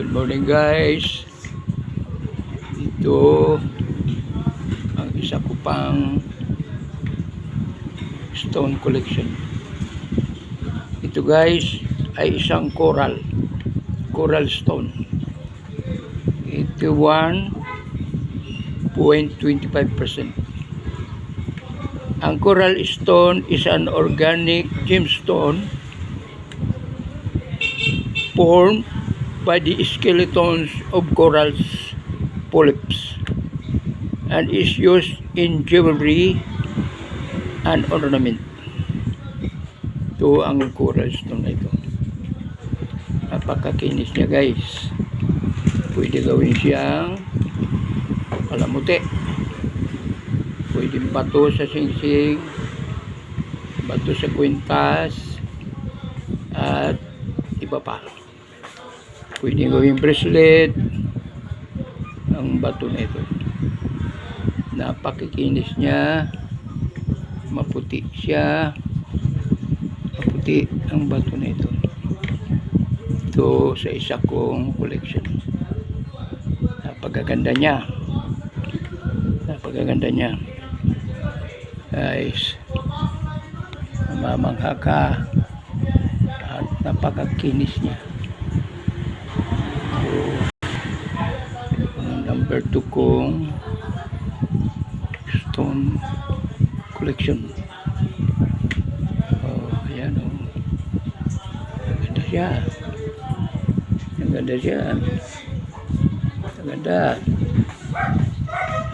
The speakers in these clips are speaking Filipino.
Good morning guys. Ito ang isa ko pang stone collection. Ito guys ay isang coral stone. Ito 1.25%. Ang coral stone is an organic gemstone formed by the skeletons of corals polyps and is used in jewelry and ornament. Ito ang coral stone na ito. Napakakinis niya guys. Pwede gawin siyang palamuti. Pwede bato sa singsing, bato sa kwintas, at iba pa. Pwede gawing bracelet ang bato na ito. Napakikinis niya. Maputi siya. Maputi ang bato na ito. Ito sa isa kong collection. Napakaganda niya. Napakaganda niya. Guys, mamangha ka at napakakinis niya. Number 2 kong stone collection. Ayan o. Maganda siya. Maganda siya. Maganda.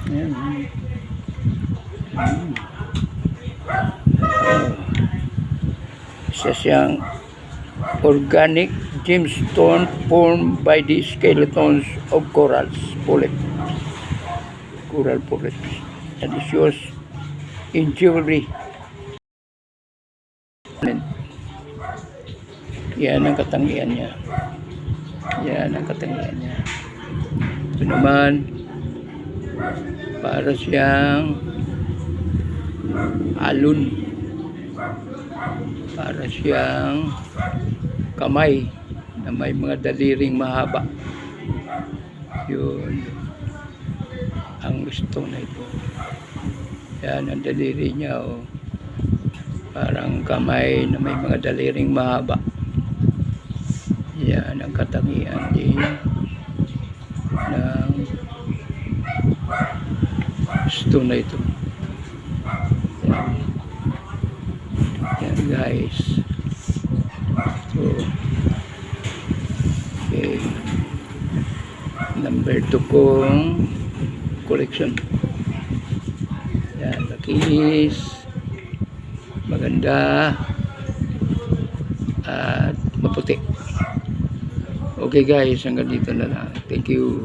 Ayan. Isa siyang organic gemstone formed by the skeletons of coral polyps and is used in jewelry. Yan ang katangian niya. Yan ang katangian niya. Ito naman para siyang alon, para siyang kamay na may mga daliring mahaba. Yun ang stone na ito. Yan ang daliri niya, oh. Parang kamay na may mga daliring mahaba. Yan ang katangian din ng stone na ito. Yan guys. So, okay. Number 2 kong collection. Yan, makinis, maganda, at maputi. Okay guys, hanggang dito na lang. Thank you.